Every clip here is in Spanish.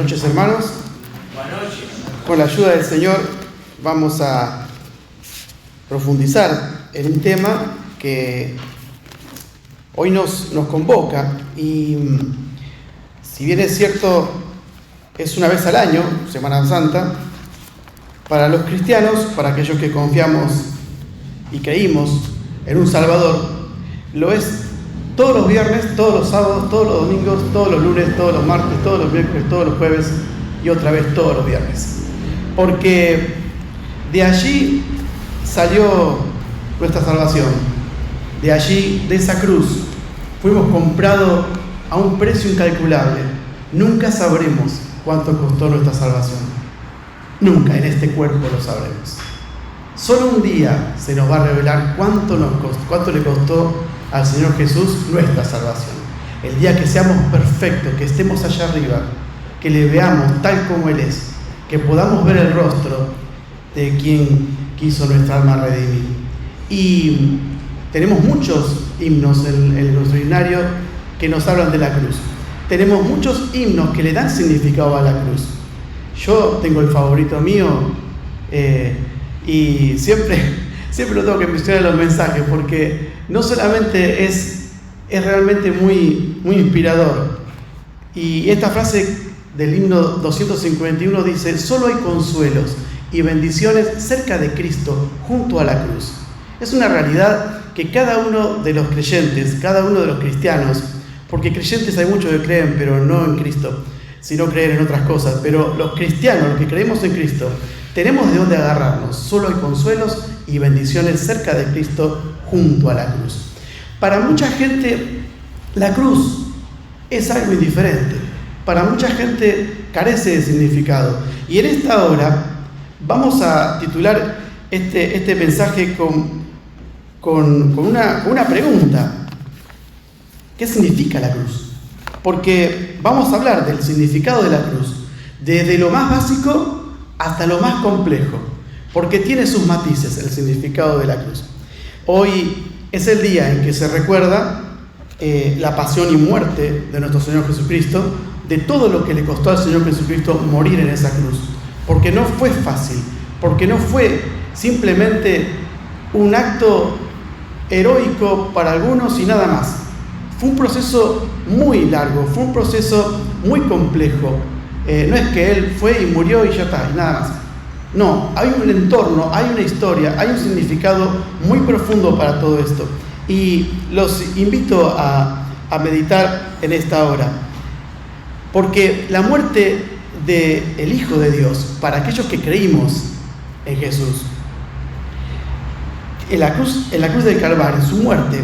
noches, hermanos. Buenas noches. Con la ayuda del Señor vamos a profundizar en un tema que hoy nos convoca y si bien es cierto, es una vez al año, Semana Santa, para los cristianos, para aquellos que confiamos y creímos en un Salvador, lo es todos los viernes, todos los sábados, todos los domingos, todos los lunes, todos los martes, todos los miércoles, todos los jueves y otra vez todos los viernes. Porque de allí salió nuestra salvación. De allí, de esa cruz, fuimos comprados a un precio incalculable. Nunca sabremos cuánto costó nuestra salvación. Nunca en este cuerpo lo sabremos. Solo un día se nos va a revelar cuánto le costó al Señor Jesús nuestra salvación. El día que seamos perfectos, que estemos allá arriba, que le veamos tal como Él es, que podamos ver el rostro de quien quiso nuestra alma redimir. Y tenemos muchos himnos en nuestro himnario que nos hablan de la cruz. Tenemos muchos himnos que le dan significado a la cruz. Yo tengo el favorito mío y siempre lo tengo que mencionar en los mensajes porque no solamente es realmente muy inspirador. Y esta frase del himno 251 dice: solo hay consuelos y bendiciones cerca de Cristo junto a la cruz. Es una realidad que cada uno de los creyentes, cada uno de los cristianos, porque creyentes hay muchos que creen, pero no en Cristo, sino creen en otras cosas, pero los cristianos, los que creemos en Cristo, tenemos de dónde agarrarnos. Solo hay consuelos y bendiciones cerca de Cristo junto a la cruz. Para mucha gente, la cruz es algo indiferente. Para mucha gente carece de significado. Y en esta hora vamos a titular este mensaje con una pregunta. ¿Qué significa la cruz? Porque vamos a hablar del significado de la cruz, desde lo más básico hasta lo más complejo, porque tiene sus matices el significado de la cruz. Hoy es el día en que se recuerda la pasión y muerte de nuestro Señor Jesucristo, de todo lo que le costó al Señor Jesucristo morir en esa cruz, porque no fue fácil, porque no fue simplemente un acto heroico para algunos y nada más. Fue un proceso muy largo, fue un proceso muy complejo. No es que Él fue y murió y ya está, y nada más. No, hay un entorno, hay una historia, hay un significado muy profundo para todo esto. Y los invito a meditar en esta hora. Porque la muerte del Hijo de Dios, para aquellos que creímos en Jesús, en la cruz del Calvario, su muerte,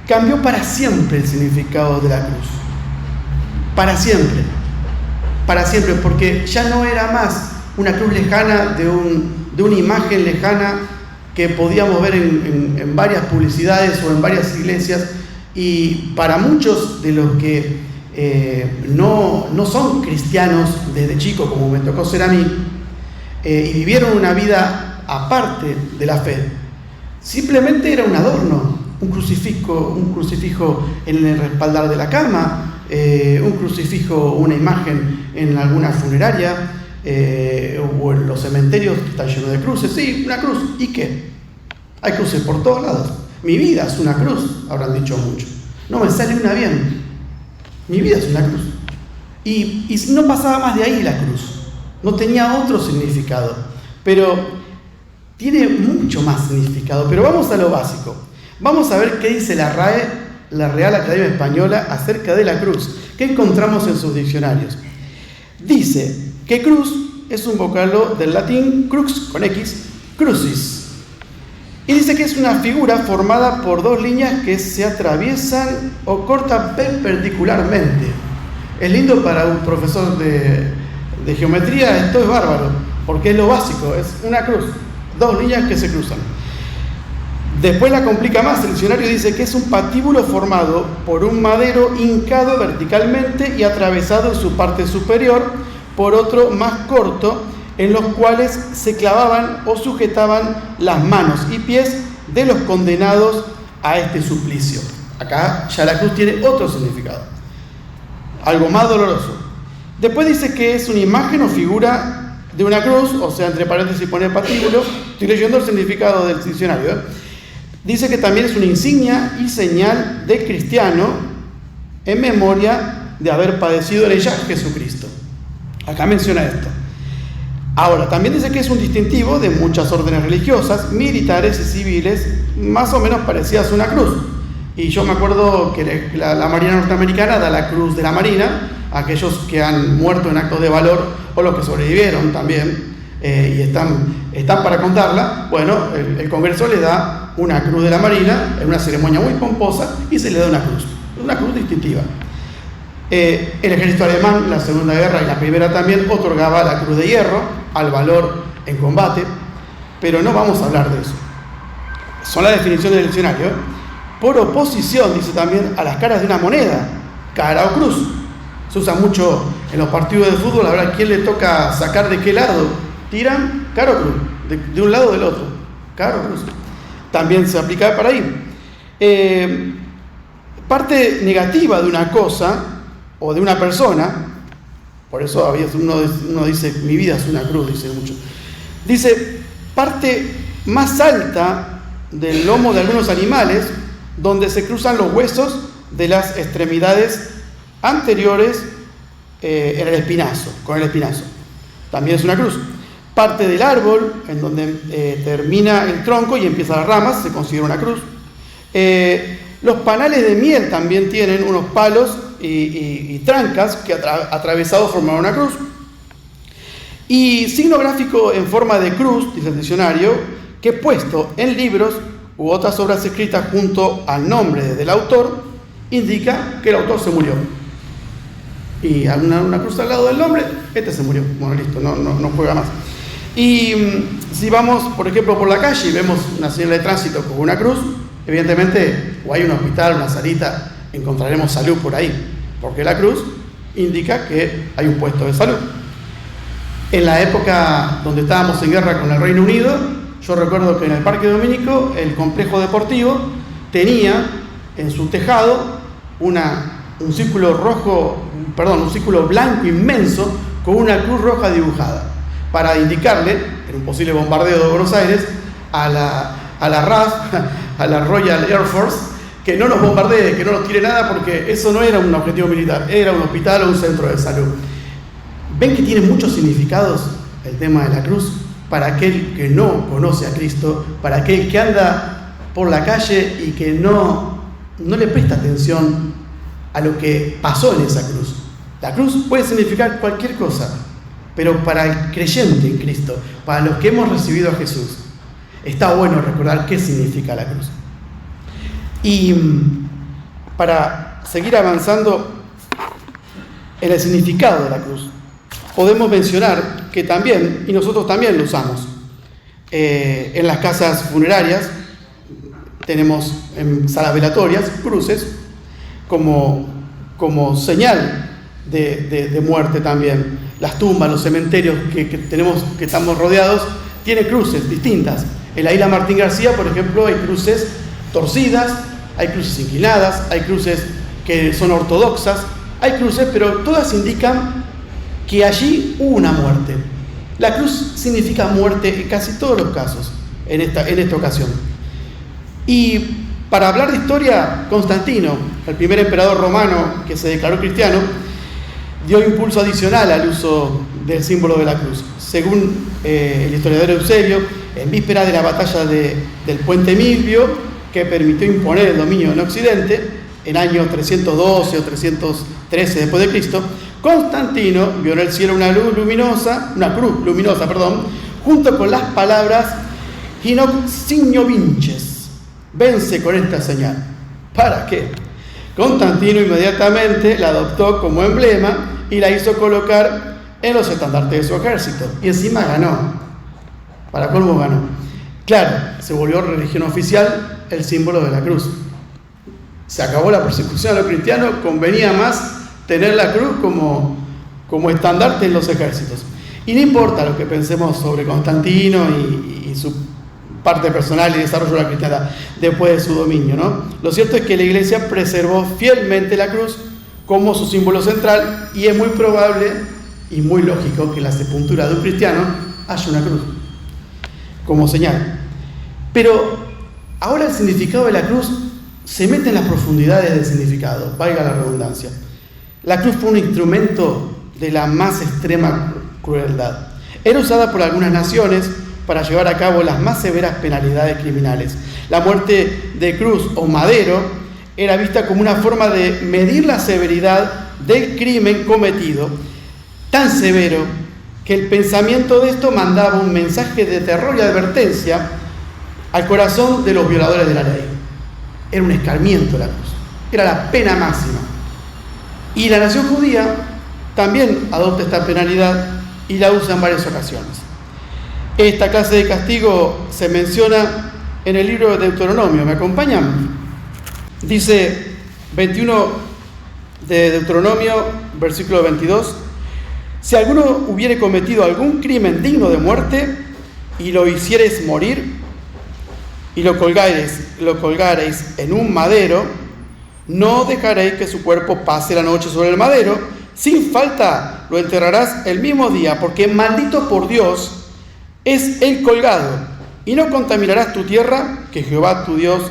cambió para siempre el significado de la cruz. Para siempre, porque ya no era más una cruz lejana de una imagen lejana que podíamos ver en varias publicidades o en varias iglesias. Y para muchos de los que no son cristianos desde chico, como me tocó ser a mí, y vivieron una vida aparte de la fe, simplemente era un adorno, un crucifijo en el respaldar de la cama, un crucifijo, una imagen en alguna funeraria, o en los cementerios que están llenos de cruces. Sí, una cruz. ¿Y qué? Hay cruces por todos lados. Mi vida es una cruz, habrán dicho muchos. No me sale una bien. Mi vida es una cruz. Y no pasaba más de ahí la cruz. No tenía otro significado. Pero tiene mucho más significado. Pero vamos a lo básico. Vamos a ver qué dice la RAE, la Real Academia Española, acerca de la cruz. ¿Qué encontramos en sus diccionarios? Dice que cruz es un vocablo del latín crux, con X, crucis. Y dice que es una figura formada por dos líneas que se atraviesan o cortan perpendicularmente. Es lindo para un profesor de geometría, esto es bárbaro, porque es lo básico, es una cruz, dos líneas que se cruzan. Después la complica más, el diccionario dice que es un patíbulo formado por un madero hincado verticalmente y atravesado en su parte superior por otro más corto, en los cuales se clavaban o sujetaban las manos y pies de los condenados a este suplicio. Acá ya la cruz tiene otro significado, algo más doloroso. Después dice que es una imagen o figura de una cruz, o sea, entre paréntesis pone patíbulo. Estoy leyendo el significado del diccionario, ¿eh? Dice que también es una insignia y señal de cristiano en memoria de haber padecido en ella Jesucristo. Acá menciona esto. Ahora, también dice que es un distintivo de muchas órdenes religiosas, militares y civiles, más o menos parecidas a una cruz. Y yo me acuerdo que la Marina norteamericana da la Cruz de la Marina a aquellos que han muerto en actos de valor o los que sobrevivieron también y están para contarla. Bueno, el Congreso le da una Cruz de la Marina en una ceremonia muy pomposa y se le da una cruz distintiva. El ejército alemán en la Segunda Guerra y la Primera también otorgaba la Cruz de Hierro al valor en combate, pero no vamos a hablar de eso. Son las definiciones del diccionario, ¿eh? Por oposición, dice también, a las caras de una moneda, cara o cruz. Se usa mucho en los partidos de fútbol, a ver a quién le toca sacar de qué lado. Tiran cara o cruz, de un lado o del otro, cara o cruz. También se aplica para ahí. Parte negativa de una cosa o de una persona, por eso a veces uno dice, mi vida es una cruz, dice mucho. Dice, parte más alta del lomo de algunos animales, donde se cruzan los huesos de las extremidades anteriores con el espinazo. También es una cruz. Parte del árbol, en donde termina el tronco y empiezan las ramas, se considera una cruz. Los panales de miel también tienen unos palos y trancas que atravesados forman una cruz. Y signo gráfico en forma de cruz, dice el diccionario, que puesto en libros u otras obras escritas junto al nombre del autor, indica que el autor se murió. Y una cruz al lado del nombre, se murió. Bueno, listo, no juega más. Y si vamos, por ejemplo, por la calle y vemos una señal de tránsito con una cruz, evidentemente, o hay un hospital, una salita, encontraremos salud por ahí, porque la cruz indica que hay un puesto de salud. En la época donde estábamos en guerra con el Reino Unido, yo recuerdo que en el Parque Domínico, el complejo deportivo tenía en su tejado un círculo blanco inmenso con una cruz roja dibujada, para indicarle, en un posible bombardeo de Buenos Aires, a la RAF, a la Royal Air Force, que no nos bombardee, que no nos tire nada, porque eso no era un objetivo militar, era un hospital o un centro de salud. ¿Ven que tiene muchos significados el tema de la cruz? Para aquel que no conoce a Cristo, para aquel que anda por la calle y que no le presta atención a lo que pasó en esa cruz. La cruz puede significar cualquier cosa, pero para el creyente en Cristo, para los que hemos recibido a Jesús, está bueno recordar qué significa la cruz. Y para seguir avanzando en el significado de la cruz, podemos mencionar que también, y nosotros también lo usamos, en las casas funerarias, tenemos en salas velatorias cruces como señal de muerte también. Las tumbas, los cementerios que estamos rodeados, tienen cruces distintas. En la isla Martín García, por ejemplo, hay cruces torcidas, hay cruces inclinadas, hay cruces que son ortodoxas, hay cruces, pero todas indican que allí hubo una muerte. La cruz significa muerte en casi todos los casos, en esta ocasión. Y para hablar de historia, Constantino, el primer emperador romano que se declaró cristiano, dio impulso adicional al uso del símbolo de la cruz. Según el historiador Eusebio, en víspera de la batalla del Puente Milvio, que permitió imponer el dominio en Occidente, en años 312 o 313 después de Cristo, Constantino vio en el cielo una cruz luminosa, junto con las palabras Hinoc signo vinces, vence con esta señal. ¿Para qué? Constantino inmediatamente la adoptó como emblema y la hizo colocar en los estandartes de su ejército. Y encima ganó. Para colmo ganó. Claro, se volvió religión oficial el símbolo de la cruz. Se acabó la persecución a los cristianos, convenía más tener la cruz como estandarte en los ejércitos. Y no importa lo que pensemos sobre Constantino y su parte personal y desarrollo de la cristiandad después de su dominio, ¿no? Lo cierto es que la Iglesia preservó fielmente la cruz como su símbolo central, y es muy probable y muy lógico que en la sepultura de un cristiano haya una cruz como señal. Pero ahora el significado de la cruz se mete en las profundidades del significado, valga la redundancia. La cruz fue un instrumento de la más extrema crueldad. Era usada por algunas naciones para llevar a cabo las más severas penalidades criminales. La muerte de cruz o madero era vista como una forma de medir la severidad del crimen cometido, tan severo que el pensamiento de esto mandaba un mensaje de terror y advertencia al corazón de los violadores de la ley. Era un escarmiento la cruz, era la pena máxima. Y la nación judía también adopta esta penalidad y la usa en varias ocasiones. Esta clase de castigo se menciona en el libro de Deuteronomio. ¿Me acompañan? Dice 21 de Deuteronomio, versículo 22. Si alguno hubiere cometido algún crimen digno de muerte y lo hiciereis morir y lo colgareis en un madero, no dejaréis que su cuerpo pase la noche sobre el madero, sin falta lo enterrarás el mismo día, porque maldito por Dios es el colgado, y no contaminarás tu tierra que Jehová tu Dios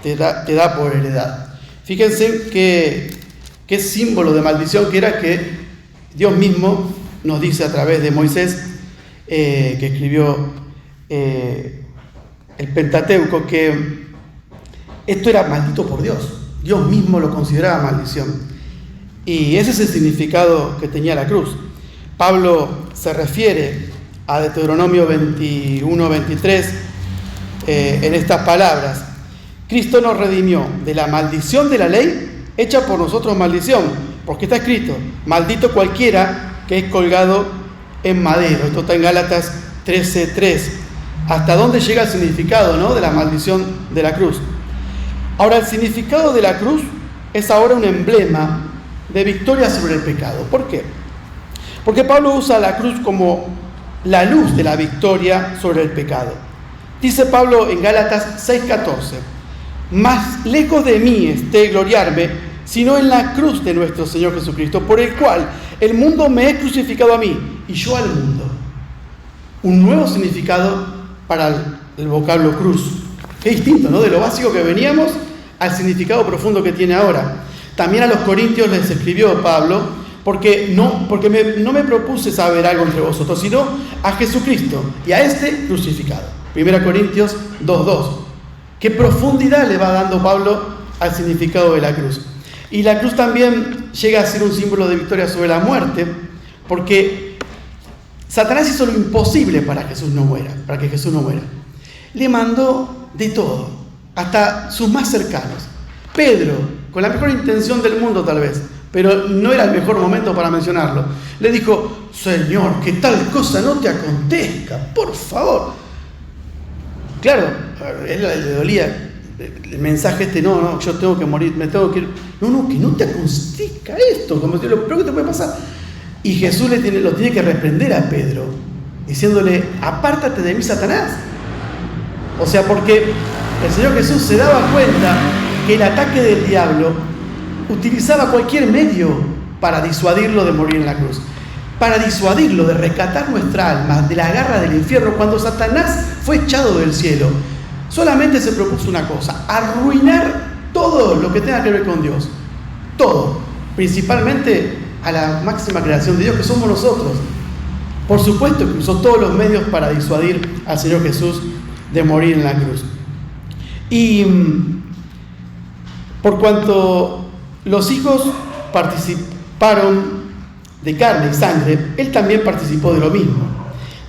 te da por heredad. Fíjense qué símbolo de maldición que era, que Dios mismo nos dice a través de Moisés, que escribió el Pentateuco, que esto era maldito por Dios. Dios mismo lo consideraba maldición. Y ese es el significado que tenía la cruz. Pablo se refiere a Deuteronomio 21, 23 en estas palabras: Cristo nos redimió de la maldición de la ley, hecha por nosotros maldición, porque está escrito: maldito cualquiera que es colgado en madero. Esto está en Gálatas 13:3. ¿Hasta dónde llega el significado, ¿no?, de la maldición de la cruz? Ahora, el significado de la cruz es ahora un emblema de victoria sobre el pecado. ¿Por qué? Porque Pablo usa la cruz como la luz de la victoria sobre el pecado. Dice Pablo en Gálatas 6:14: más lejos de mí esté gloriarme, sino en la cruz de nuestro Señor Jesucristo, por el cual el mundo me ha crucificado a mí y yo al mundo. Un nuevo significado para el vocablo cruz. Qué distinto, ¿no?, de lo básico que veníamos al significado profundo que tiene ahora. También a los corintios les escribió Pablo, porque no me propuse saber algo entre vosotros, sino a Jesucristo y a este crucificado. 1 Corintios 2:2. Qué profundidad le va dando Pablo al significado de la cruz. Y la cruz también llega a ser un símbolo de victoria sobre la muerte, porque Satanás hizo lo imposible para que Jesús no muera. Le mandó de todo, hasta sus más cercanos. Pedro, con la mejor intención del mundo tal vez, pero no era el mejor momento para mencionarlo, le dijo: Señor, que tal cosa no te acontezca, por favor. Claro, a él le dolía el mensaje no, yo tengo que morir, me tengo que ir. No, que no te acontezca esto, como si lo peor que te puede pasar. Y Jesús lo tiene que reprender a Pedro, diciéndole: apártate de mí, Satanás. O sea, porque el Señor Jesús se daba cuenta que el ataque del diablo utilizaba cualquier medio para disuadirlo de morir en la cruz, para disuadirlo de rescatar nuestra alma de la garra del infierno. Cuando Satanás fue echado del cielo, solamente se propuso una cosa: arruinar todo lo que tenga que ver con Dios. Todo, principalmente a la máxima creación de Dios, que somos nosotros. Por supuesto que usó todos los medios para disuadir al Señor Jesús de morir en la cruz. Y por cuanto los hijos participaron de carne y sangre, él también participó de lo mismo,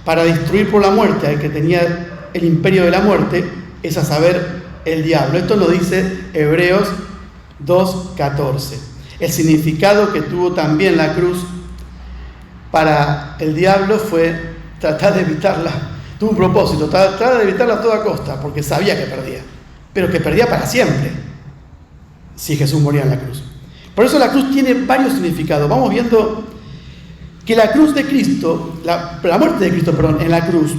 para destruir por la muerte al que tenía el imperio de la muerte, es a saber, el diablo. Esto lo dice Hebreos 2:14. El significado que tuvo también la cruz para el diablo fue tratar de evitarla. Tuvo un propósito: tratar de evitarla a toda costa, porque sabía que perdía, pero que perdía para siempre si Jesús moría en la cruz. Por eso la cruz tiene varios significados. Vamos viendo que la cruz de Cristo, la muerte de Cristo, en la cruz,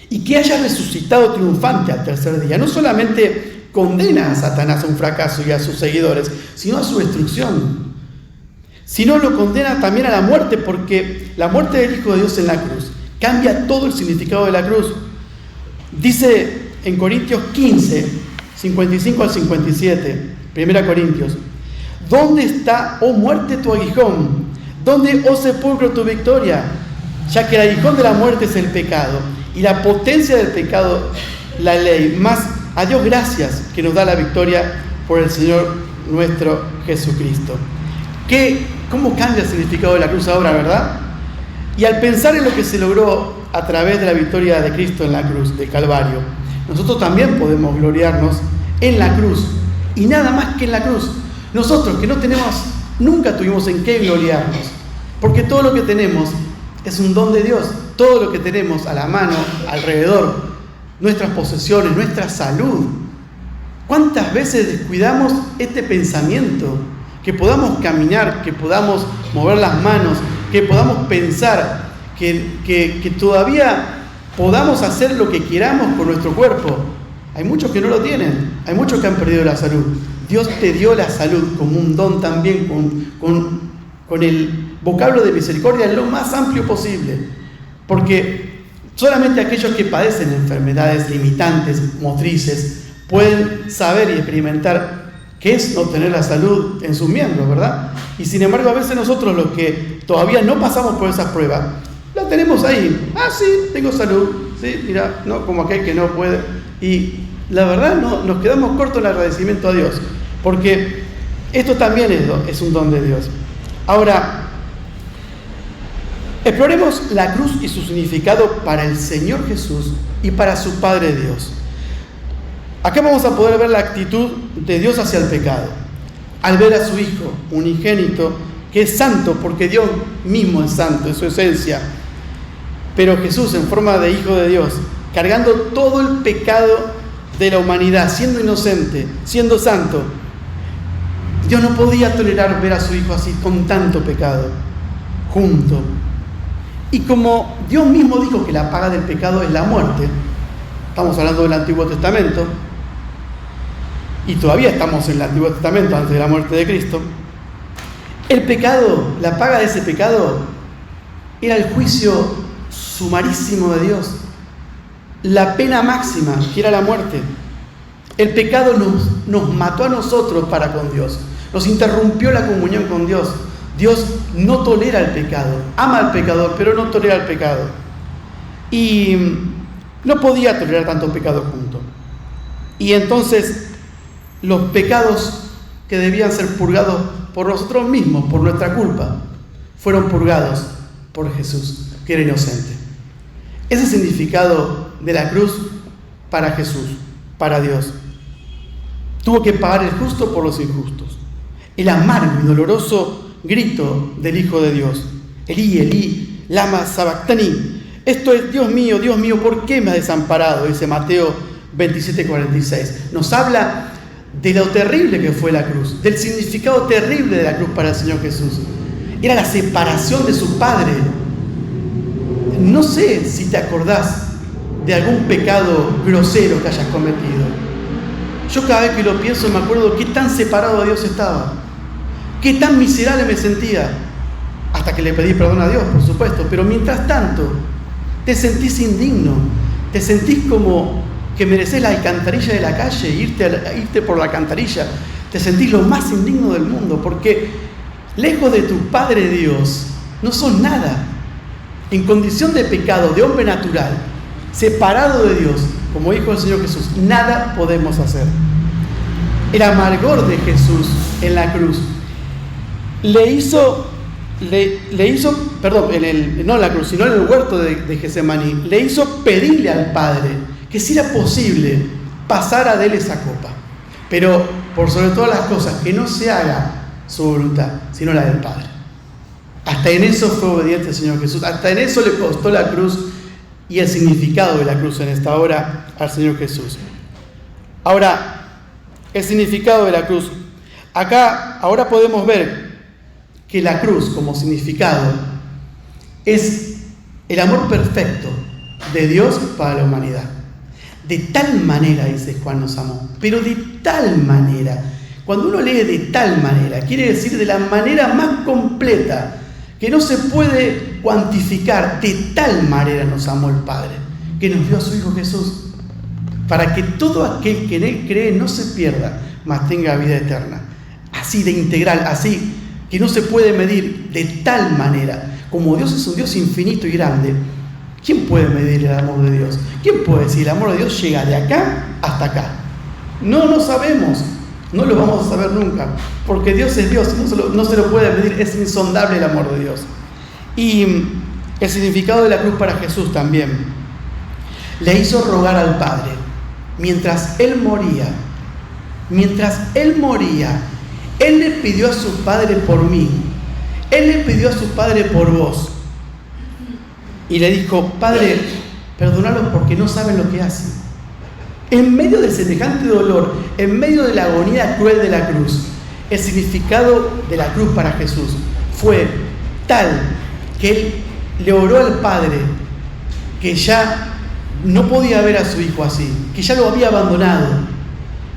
y que haya resucitado triunfante al tercer día, no solamente condena a Satanás a un fracaso y a sus seguidores, sino a su destrucción. sino lo condena también a la muerte, porque la muerte del Hijo de Dios en la cruz cambia todo el significado de la cruz. Dice en Corintios 15, 55 al 57, 1 Corintios, ¿dónde está, oh muerte, tu aguijón? ¿Dónde, oh sepulcro, tu victoria? Ya que el aguijón de la muerte es el pecado, y la potencia del pecado, la ley. Mas a Dios gracias que nos da la victoria por el Señor nuestro Jesucristo. ¿Cómo cambia el significado de la cruz ahora, verdad? Y al pensar en lo que se logró a través de la victoria de Cristo en la cruz, de Calvario, nosotros también podemos gloriarnos en la cruz, y nada más que en la cruz. Nosotros que nunca tuvimos en qué gloriarnos, porque todo lo que tenemos es un don de Dios. Todo lo que tenemos a la mano, alrededor, nuestras posesiones, nuestra salud. ¿Cuántas veces descuidamos este pensamiento? Que podamos caminar, que podamos mover las manos, que podamos pensar, que todavía podamos hacer lo que queramos con nuestro cuerpo. Hay muchos que no lo tienen, hay muchos que han perdido la salud. Dios te dio la salud como un don también, con el vocablo de misericordia en lo más amplio posible. Porque solamente aquellos que padecen enfermedades limitantes, motrices, pueden saber y experimentar qué es no tener la salud en sus miembros, ¿verdad? Y sin embargo, a veces nosotros, los que todavía no pasamos por esas pruebas, la tenemos ahí. Ah, sí, tengo salud. Sí, mira, no como aquel que no puede. Y la verdad, no, nos quedamos cortos en el agradecimiento a Dios, porque esto también es un don de Dios. Ahora, exploremos la cruz y su significado para el Señor Jesús y para su Padre Dios. Acá vamos a poder ver la actitud de Dios hacia el pecado, al ver a su Hijo unigénito, que es santo, porque Dios mismo es santo en su esencia, pero Jesús en forma de Hijo de Dios, cargando todo el pecado de la humanidad, siendo inocente, siendo santo. Dios no podía tolerar ver a su Hijo así, con tanto pecado, junto. Y como Dios mismo dijo que la paga del pecado es la muerte, estamos hablando del Antiguo Testamento, y todavía estamos en el Antiguo Testamento antes de la muerte de Cristo, el pecado, la paga de ese pecado, era el juicio sumarísimo de Dios, la pena máxima, que era la muerte. El pecado nos mató a nosotros para con Dios, nos interrumpió la comunión con Dios. Dios no tolera el pecado, ama al pecador, pero no tolera el pecado. Y no podía tolerar tanto pecado junto. Y entonces los pecados que debían ser purgados por nosotros mismos, por nuestra culpa, fueron purgados por Jesús, que era inocente. Ese significado de la cruz para Jesús, para Dios. Tuvo que pagar el justo por los injustos. El amargo y doloroso grito del Hijo de Dios. Elí, Elí, lama sabactani. Esto es, Dios mío, ¿por qué me has desamparado? Dice Mateo 27:46. Nos habla de lo terrible que fue la cruz, del significado terrible de la cruz para el Señor Jesús. Era la separación de su Padre. No sé si te acordás de algún pecado grosero que hayas cometido. Yo cada vez que lo pienso me acuerdo qué tan separado de Dios estaba. Qué tan miserable me sentía, hasta que le pedí perdón a Dios, por supuesto, pero mientras tanto, te sentís indigno, te sentís como que mereces la alcantarilla de la calle, irte por la alcantarilla, te sentís lo más indigno del mundo, porque lejos de tu Padre Dios, no sos nada. En condición de pecado, de hombre natural, separado de Dios, como dijo el Señor Jesús, nada podemos hacer. El amargor de Jesús en la cruz le hizo, no en la cruz, sino en el huerto de Getsemaní, le hizo pedirle al Padre que si era posible pasara de él esa copa, pero por sobre todas las cosas, que no se haga su voluntad, sino la del Padre. Hasta en eso fue obediente el Señor Jesús, hasta en eso le costó la cruz y el significado de la cruz en esta hora al Señor Jesús. Ahora, el significado de la cruz. Acá, ahora podemos ver que la cruz como significado es el amor perfecto de Dios para la humanidad. De tal manera, dice Juan, nos amó, pero de tal manera, Cuando uno lee de tal manera, quiere decir de la manera más completa, que no se puede cuantificar. De tal manera nos amó el Padre, que nos dio a su Hijo Jesús, para que todo aquel que en Él cree no se pierda, mas tenga vida eterna. Así de integral, así que no se puede medir, de tal manera. Como Dios es un Dios infinito y grande, ¿quién puede medir el amor de Dios? ¿Quién puede decir el amor de Dios llega de acá hasta acá? No sabemos, no lo vamos a saber nunca, porque Dios es Dios, no se lo puede medir, es insondable el amor de Dios. Y el significado de la cruz para Jesús también le hizo rogar al Padre mientras Él moría. Él le pidió a su Padre por mí, Él le pidió a su Padre por vos, y le dijo: Padre, perdónalos porque no saben lo que hacen. En medio de semejante dolor, en medio de la agonía cruel de la cruz, el significado de la cruz para Jesús fue tal que Él le oró al Padre, que ya no podía ver a su Hijo así, que ya lo había abandonado.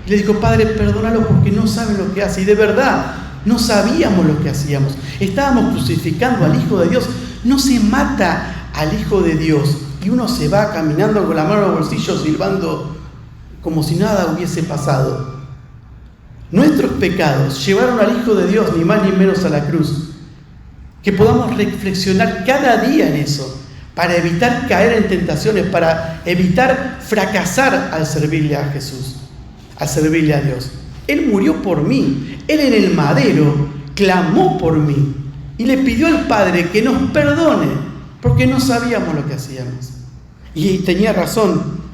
Y le dijo: Padre, perdónalo porque no saben lo que hace. Y de verdad, no sabíamos lo que hacíamos. Estábamos crucificando al Hijo de Dios. No se mata al Hijo de Dios y uno se va caminando con la mano en el bolsillo, silbando como si nada hubiese pasado. Nuestros pecados llevaron al Hijo de Dios, ni más ni menos, a la cruz. Que podamos reflexionar cada día en eso, para evitar caer en tentaciones, para evitar fracasar al servirle a Jesús, al servirle a Dios. Él murió por mí, Él en el madero clamó por mí y le pidió al Padre que nos perdone, porque no sabíamos lo que hacíamos. Y tenía razón.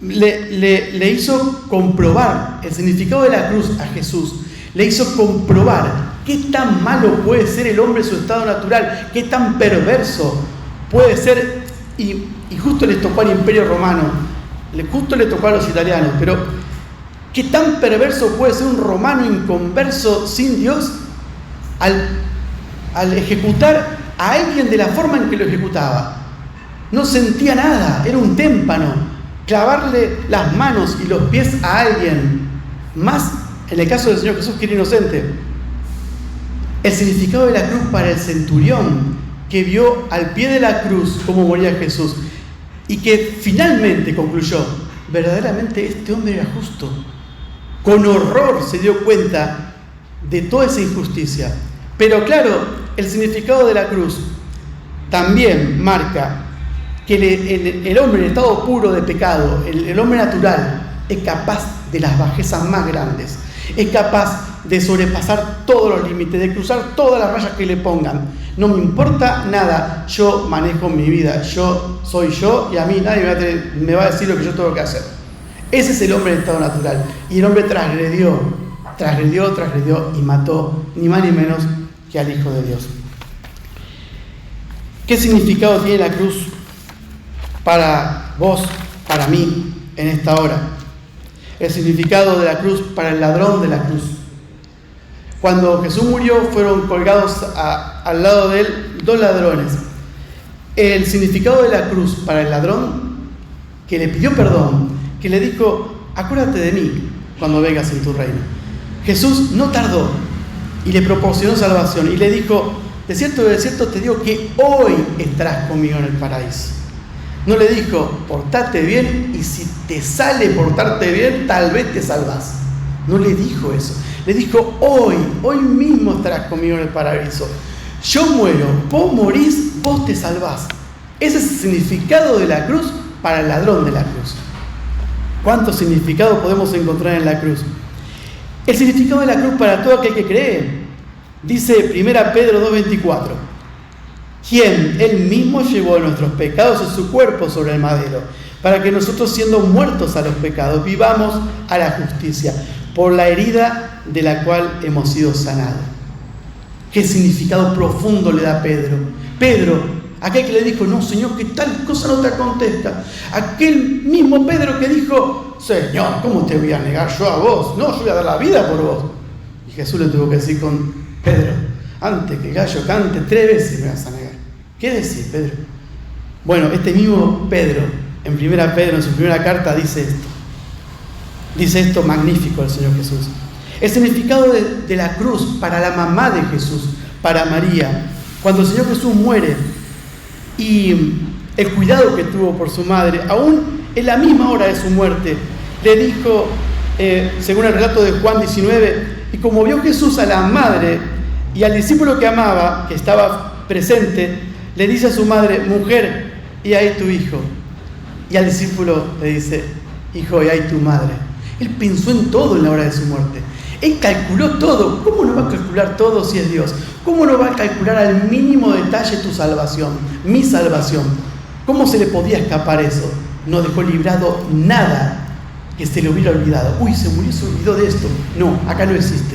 Le hizo comprobar el significado de la cruz a Jesús. Le hizo comprobar qué tan malo puede ser el hombre en su estado natural, qué tan perverso puede ser. Y justo les tocó al Imperio Romano, justo le tocó a los italianos, pero qué tan perverso puede ser un romano inconverso sin Dios al ejecutar a alguien de la forma en que lo ejecutaba. No sentía nada, era un témpano. Clavarle las manos y los pies a alguien, más en el caso del Señor Jesús, que era inocente. El significado de la cruz para el centurión, que vio al pie de la cruz cómo moría Jesús y que finalmente concluyó: verdaderamente este hombre era justo. Con horror se dio cuenta de toda esa injusticia. Pero claro, el significado de la cruz también marca que el hombre en estado puro de pecado, el hombre natural, es capaz de las bajezas más grandes, es capaz de sobrepasar todos los límites, de cruzar todas las rayas que le pongan. No me importa nada, yo manejo mi vida, yo soy yo y a mí nadie me va a decir lo que yo tengo que hacer. Ese es el hombre en estado natural. Y el hombre transgredió y mató ni más ni menos que al Hijo de Dios. ¿Qué significado tiene la cruz para vos, para mí, en esta hora? El significado de la cruz para el ladrón de la cruz. Cuando Jesús murió, fueron colgados al lado de él 2 ladrones. El significado de la cruz para el ladrón, que le pidió perdón, que le dijo: acuérdate de mí cuando vengas en tu reino. Jesús no tardó y le proporcionó salvación y le dijo: de cierto te digo que hoy estarás conmigo en el paraíso. No le dijo: portate bien y si te sale portarte bien, tal vez te salvás. No le dijo eso. Le dijo: hoy mismo estarás conmigo en el paraíso. Yo muero, vos morís, vos te salvás. Ese es el significado de la cruz para el ladrón de la cruz. ¿Cuántos significados podemos encontrar en la cruz? El significado de la cruz para todo aquel que cree. Dice 1 Pedro 2:24. Quien él mismo llevó nuestros pecados en su cuerpo sobre el madero, para que nosotros, siendo muertos a los pecados, vivamos a la justicia, por la herida de la cual hemos sido sanados. ¿Qué significado profundo le da Pedro? Pedro, aquel que le dijo: no, Señor, que tal cosa no te acontezca. Aquel mismo Pedro que dijo: Señor, ¿cómo te voy a negar yo a vos? No, yo voy a dar la vida por vos. Y Jesús le tuvo que decir con Pedro: antes que el gallo cante 3 veces me vas a negar. ¿Qué decís, Pedro? Bueno, este mismo Pedro, en 1 Pedro, en su primera carta, dice esto. Dice esto magnífico el Señor Jesús. El significado de la cruz para la mamá de Jesús, para María. Cuando el Señor Jesús muere y el cuidado que tuvo por su madre, aún en la misma hora de su muerte, le dijo, según el relato de Juan 19, y como vio Jesús a la madre y al discípulo que amaba, que estaba presente, le dice a su madre, mujer, y ahí tu hijo. Y al discípulo le dice, hijo, y ahí tu madre. Él pensó en todo en la hora de su muerte. Él calculó todo. ¿Cómo no va a calcular todo si es Dios? ¿Cómo no va a calcular al mínimo detalle tu salvación, mi salvación? ¿Cómo se le podía escapar eso? No dejó librado nada que se le hubiera olvidado. Uy, se murió, se olvidó de esto. No, acá no existe.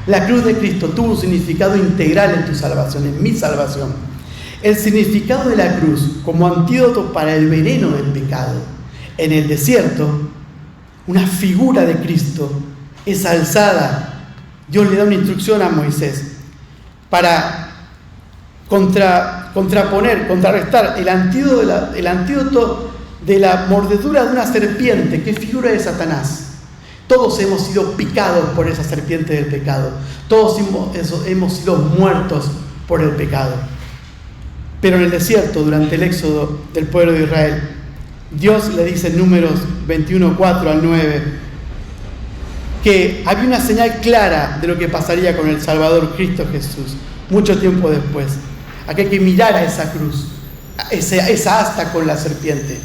La cruz de Cristo tuvo un significado integral en tu salvación, en mi salvación. El significado de la cruz como antídoto para el veneno del pecado. En el desierto, una figura de Cristo es alzada. Dios le da una instrucción a Moisés para contrarrestar el antídoto de la mordedura de una serpiente, que es figura de Satanás. Todos hemos sido picados por esa serpiente del pecado. Todos hemos sido muertos por el pecado. Pero en el desierto, durante el éxodo del pueblo de Israel, Dios le dice en Números 21, 4 al 9, que había una señal clara de lo que pasaría con el Salvador Cristo Jesús, mucho tiempo después. Aquel que mirara esa cruz, esa asta con la serpiente,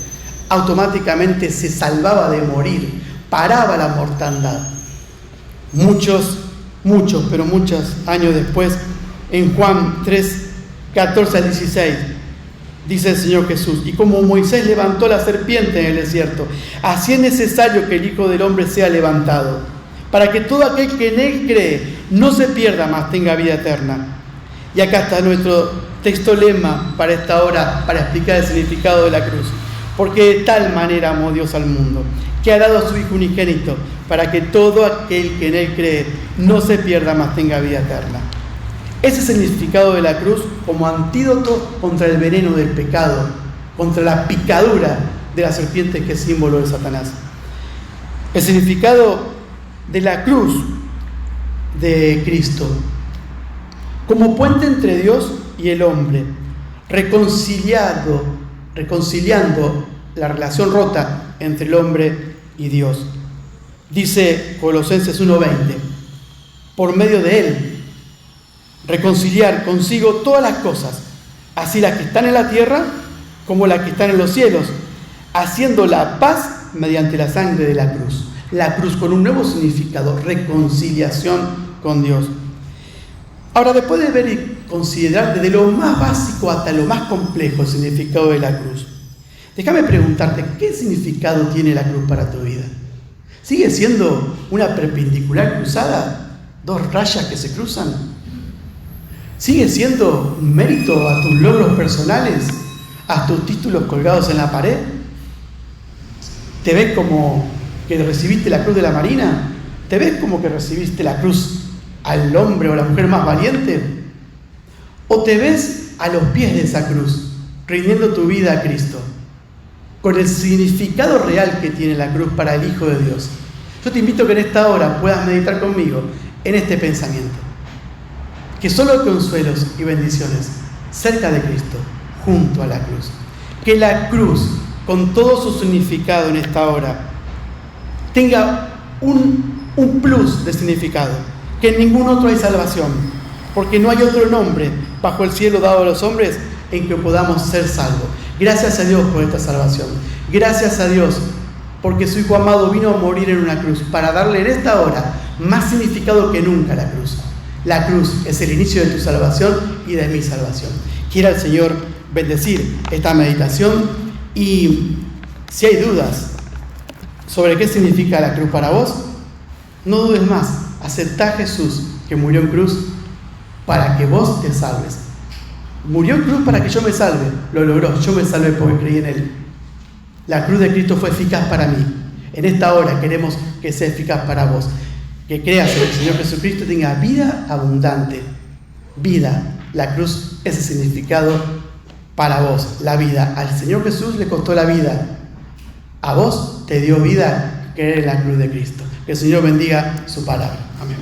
automáticamente se salvaba de morir, paraba la mortandad. Muchos años después, en Juan 3, 14 al 16, dice el Señor Jesús, y como Moisés levantó la serpiente en el desierto, así es necesario que el Hijo del Hombre sea levantado, para que todo aquel que en Él cree no se pierda, mas tenga vida eterna. Y acá está nuestro texto lema para esta hora, para explicar el significado de la cruz. Porque de tal manera amó Dios al mundo, que ha dado a su Hijo unigénito, para que todo aquel que en Él cree no se pierda, mas tenga vida eterna. Ese es el significado de la cruz como antídoto contra el veneno del pecado, contra la picadura de la serpiente, que es símbolo de Satanás. El significado de la cruz de Cristo como puente entre Dios y el hombre, reconciliando la relación rota entre el hombre y Dios. Dice Colosenses 1:20, por medio de Él, reconciliar consigo todas las cosas, así las que están en la tierra como las que están en los cielos, haciendo la paz mediante la sangre de la cruz. La cruz con un nuevo significado, reconciliación con Dios. Ahora, después de ver y considerar desde lo más básico hasta lo más complejo el significado de la cruz, déjame preguntarte, ¿qué significado tiene la cruz para tu vida? ¿Sigue siendo una perpendicular cruzada? ¿Dos rayas que se cruzan? ¿Sigue siendo un mérito a tus logros personales, a tus títulos colgados en la pared? ¿Te ves como que recibiste la cruz de la Marina? ¿Te ves como que recibiste la cruz al hombre o la mujer más valiente? ¿O te ves a los pies de esa cruz, rindiendo tu vida a Cristo, con el significado real que tiene la cruz para el Hijo de Dios? Yo te invito a que en esta hora puedas meditar conmigo en este pensamiento. Que solo hay consuelos y bendiciones cerca de Cristo, junto a la cruz. Que la cruz, con todo su significado en esta hora, tenga un plus de significado. Que en ningún otro hay salvación, porque no hay otro nombre bajo el cielo dado a los hombres en que podamos ser salvos. Gracias a Dios por esta salvación. Gracias a Dios porque su Hijo amado vino a morir en una cruz para darle en esta hora más significado que nunca a la cruz. La cruz es el inicio de tu salvación y de mi salvación. Quiera el Señor bendecir esta meditación, y si hay dudas sobre qué significa la cruz para vos, no dudes más. Aceptá a Jesús que murió en cruz para que vos te salves. Murió en cruz para que yo me salve. Lo logró. Yo me salvé porque creí en Él. La cruz de Cristo fue eficaz para mí. En esta hora queremos que sea eficaz para vos. Que creas en el Señor Jesucristo, tenga vida abundante. Vida. La cruz, ese significado para vos. La vida. Al Señor Jesús le costó la vida. A vos te dio vida creer en la cruz de Cristo. Que el Señor bendiga su palabra. Amén.